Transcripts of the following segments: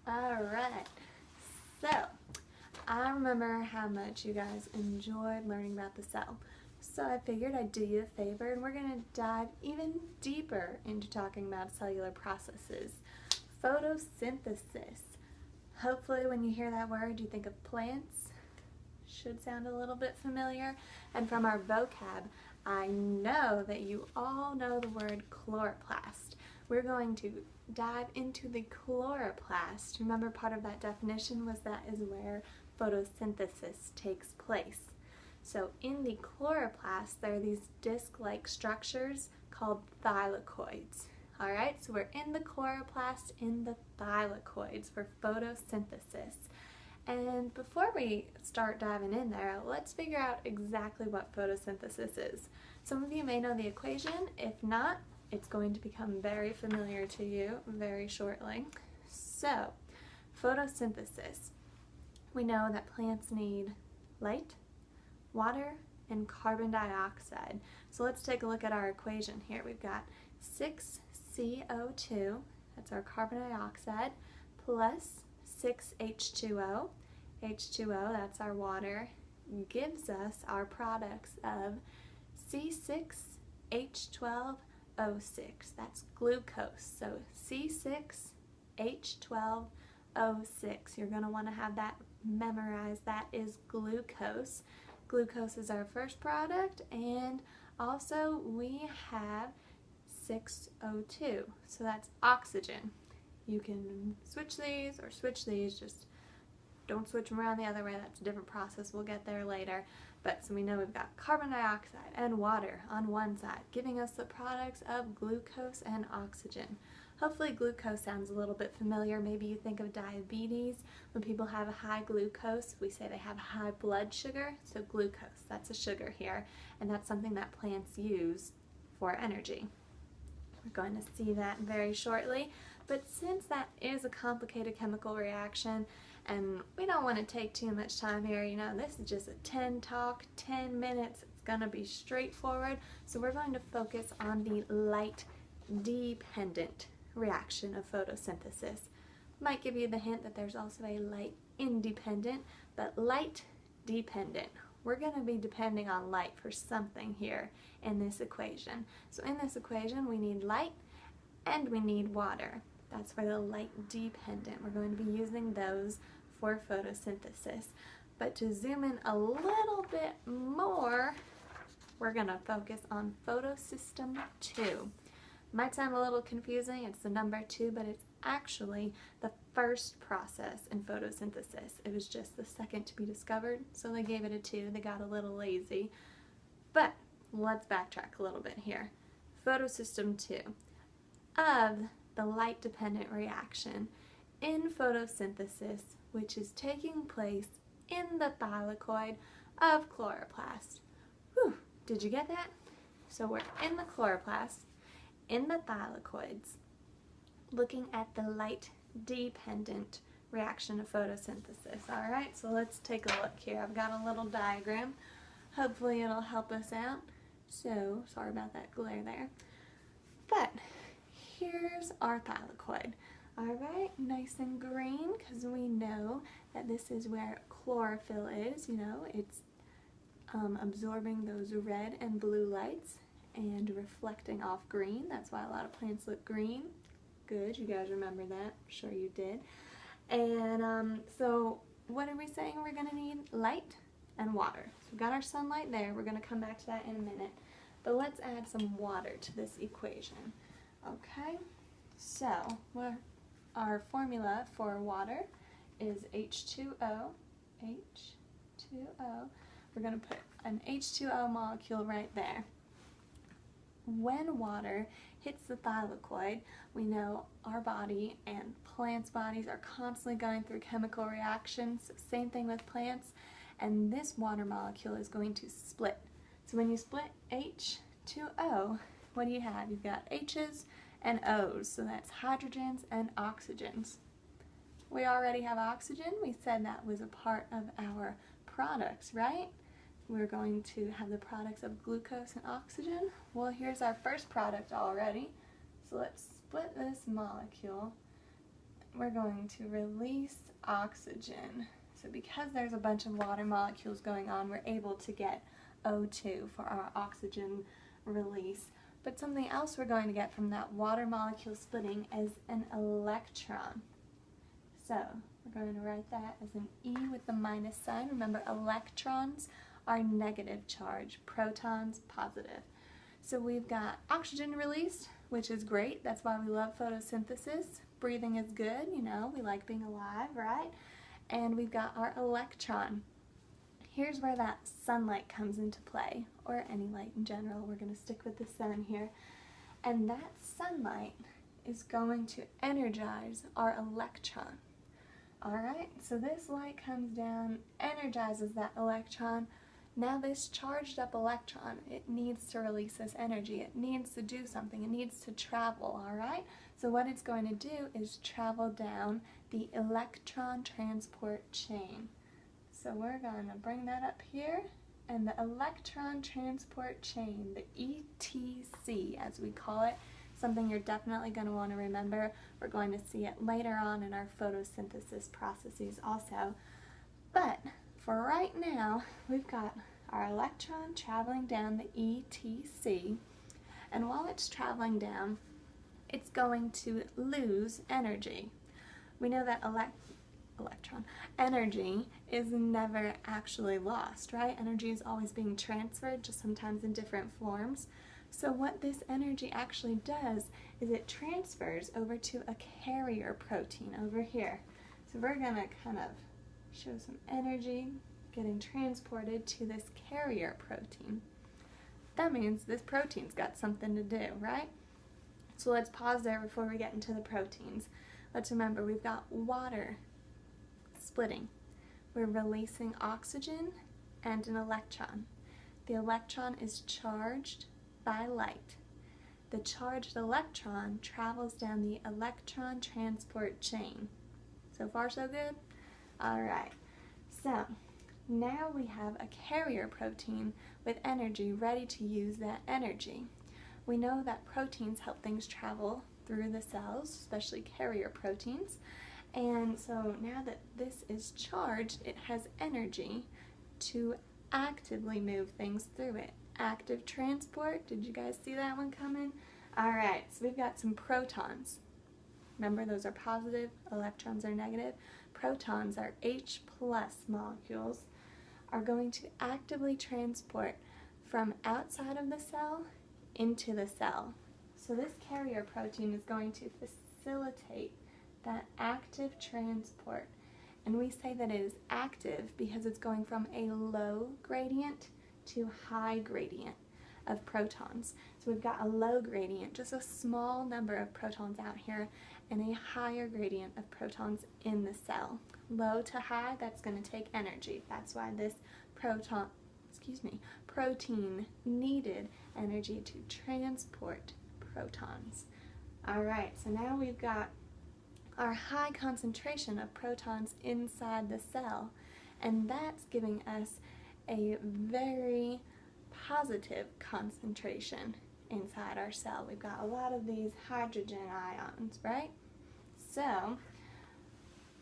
Alright, so I remember how much you guys enjoyed learning about the cell. So I figured I'd do you a favor and we're going to dive even deeper into talking about cellular processes. Photosynthesis. Hopefully when you hear that word you think of plants. Should sound a little bit familiar. And from our vocab, I know that you all know the word chloroplast. We're going to dive into the chloroplast. Remember, part of that definition was that is where photosynthesis takes place. So in the chloroplast, there are these disc-like structures called thylakoids. Alright, so we're in the chloroplast, in the thylakoids for photosynthesis. And before we start diving in there, let's figure out exactly what photosynthesis is. Some of you may know the equation. If not, it's going to become very familiar to you very shortly. So, photosynthesis. We know that plants need light, water, and carbon dioxide. So let's take a look at our equation here. We've got 6CO2, that's our carbon dioxide, plus 6H2O. H2O, that's our water, gives us our products of C6H12O6. That's glucose. So C6H12O6. You're going to want to have that memorized. That is glucose. Glucose is our first product, and also we have 6O2. So that's oxygen. You can switch these or switch these, just don't switch them around the other way. That's a different process. We'll get there later. But so we know we've got carbon dioxide and water on one side, giving us the products of glucose and oxygen. Hopefully glucose sounds a little bit familiar. Maybe you think of diabetes. When people have a high glucose, we say they have high blood sugar. So glucose, that's a sugar here. And that's something that plants use for energy. We're going to see that very shortly. But since that is a complicated chemical reaction, and we don't want to take too much time here, you know, this is just a 10 minutes, it's going to be straightforward. So we're going to focus on the light-dependent reaction of photosynthesis. Might give you the hint that there's also a light-independent, but light-dependent. We're going to be depending on light for something here in this equation. So in this equation, we need light and we need water. That's for the light-dependent. We're going to be using those for photosynthesis. But to zoom in a little bit more, we're going to focus on photosystem 2. Might sound a little confusing. It's the number 2, but it's actually the first process in photosynthesis. It was just the second to be discovered, so they gave it a 2. They got a little lazy. But let's backtrack a little bit here. Photosystem 2. Of the light-dependent reaction in photosynthesis, which is taking place in the thylakoid of chloroplast. Whew, did you get that? So we're in the chloroplast, in the thylakoids, looking at the light-dependent reaction of photosynthesis. Alright, so let's take a look here. I've got a little diagram. Hopefully it'll help us out. So, sorry about that glare there. But here's our thylakoid. Alright, nice and green, because we know that this is where chlorophyll is. You know, it's absorbing those red and blue lights and reflecting off green. That's why a lot of plants look green. Good, you guys remember that. I'm sure you did. And so what are we saying we're going to need? Light and water. So we've got our sunlight there. We're going to come back to that in a minute. But let's add some water to this equation. Okay, so our formula for water is H2O. H2O. We're going to put an H2O molecule right there. When water hits the thylakoid, we know our body and plants' bodies are constantly going through chemical reactions. Same thing with plants. And this water molecule is going to split. So when you split H2O, what do you have? You've got H's and O's, so that's hydrogens and oxygens. We already have oxygen. We said that was a part of our products, right? We're going to have the products of glucose and oxygen. Well, here's our first product already. So let's split this molecule we're going to release oxygen. So because there's a bunch of water molecules going on, we're able to get O2 for our oxygen release. But something else we're going to get from that water molecule splitting is an electron. So we're going to write that as an E with the minus sign. Remember, electrons are negative charge, protons positive. So we've got oxygen released, which is great. That's why we love photosynthesis. Breathing is good, you know, we like being alive, right? And we've got our electron. Here's where that sunlight comes into play, or any light in general. We're going to stick with the sun here. And that sunlight is going to energize our electron. Alright, so this light comes down, energizes that electron. Now this charged up electron, it needs to release this energy. It needs to do something. It needs to travel, alright? So what it's going to do is travel down the electron transport chain. So we're going to bring that up here, and the electron transport chain, the ETC as we call it, something you're definitely going to want to remember. We're going to see it later on in our photosynthesis processes also. But for right now, we've got our electron traveling down the ETC, and while it's traveling down, it's going to lose energy. We know that energy is never actually lost, right? Energy is always being transferred, just sometimes in different forms. So what this energy actually does is it transfers over to a carrier protein over here. So we're going to kind of show some energy getting transported to this carrier protein. That means this protein's got something to do, right? So let's pause there before we get into the proteins. Let's remember we've got water splitting. We're releasing oxygen and an electron. The electron is charged by light. The charged electron travels down the electron transport chain. So far so good? Alright, so now we have a carrier protein with energy ready to use that energy. We know that proteins help things travel through the cells, especially carrier proteins. And so now that this is charged, it has energy to actively move things through it. Active transport, did you guys see that one coming? Alright, so we've got some protons. Remember, those are positive, electrons are negative. Protons are H+ molecules, are going to actively transport from outside of the cell into the cell. So this carrier protein is going to facilitate that active transport. And we say that it is active because it's going from a low gradient to high gradient of protons. So we've got a low gradient, just a small number of protons out here, and a higher gradient of protons in the cell. Low to high, that's going to take energy. That's why this protein needed energy to transport protons. Alright, so now we've got our high concentration of protons inside the cell, and that's giving us a very positive concentration inside our cell. We've got a lot of these hydrogen ions, right? So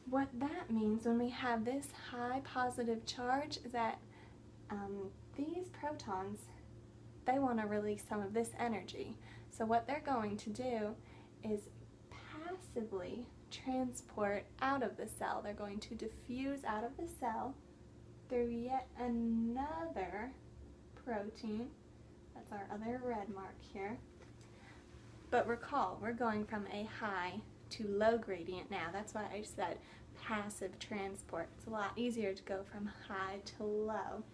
what that means when we have this high positive charge is that these protons, they want to release some of this energy. So what they're going to do is passively transport out of the cell. They're going to diffuse out of the cell through yet another protein. That's our other red mark here. But recall, we're going from a high to low gradient now. That's why I said passive transport. It's a lot easier to go from high to low.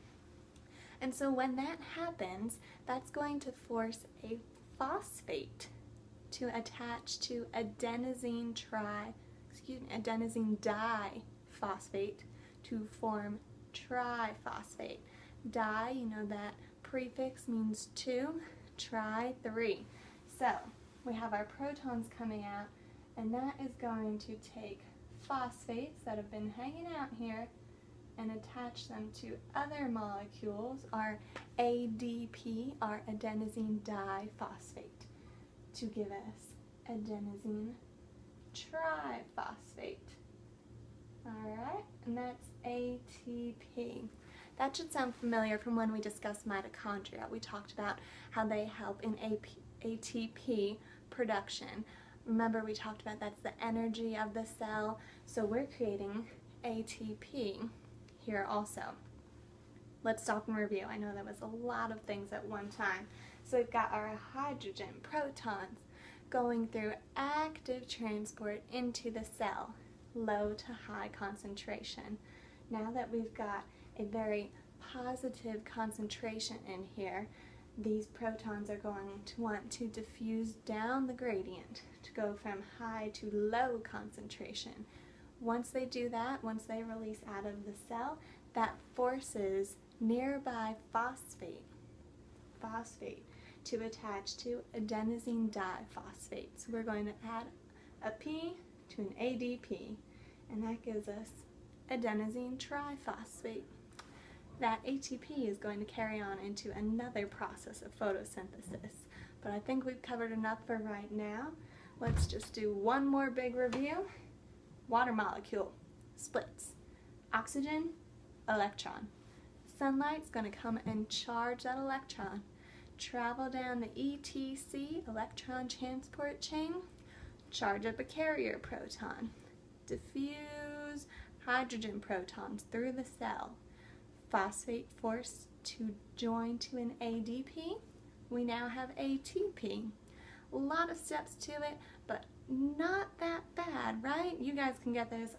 And so when that happens, that's going to force a phosphate to attach to adenosine diphosphate to form triphosphate. Di, you know that prefix means 2, tri, 3. So we have our protons coming out, and that is going to take phosphates that have been hanging out here and attach them to other molecules, our ADP, our adenosine diphosphate, to give us adenosine triphosphate. Alright, and that's ATP. That should sound familiar from when we discussed mitochondria. We talked about how they help in ATP production. Remember, we talked about that's the energy of the cell, so we're creating ATP here also. Let's stop and review. I know that was a lot of things at one time. So we've got our hydrogen, protons, going through active transport into the cell, low to high concentration. Now that we've got a very positive concentration in here, these protons are going to want to diffuse down the gradient to go from high to low concentration. Once they do that, once they release out of the cell, that forces nearby phosphate to attach to adenosine diphosphate. So we're going to add a P to an ADP, and that gives us adenosine triphosphate. That ATP is going to carry on into another process of photosynthesis, but I think we've covered enough for right now. Let's just do one more big review. Water molecule splits. Oxygen, electron. Sunlight's going to come and charge that electron, travel down the ETC, electron transport chain, charge up a carrier proton, diffuse hydrogen protons through the cell, phosphate forced to join to an ADP. We now have ATP. A lot of steps to it, but not that bad, right? You guys can get this.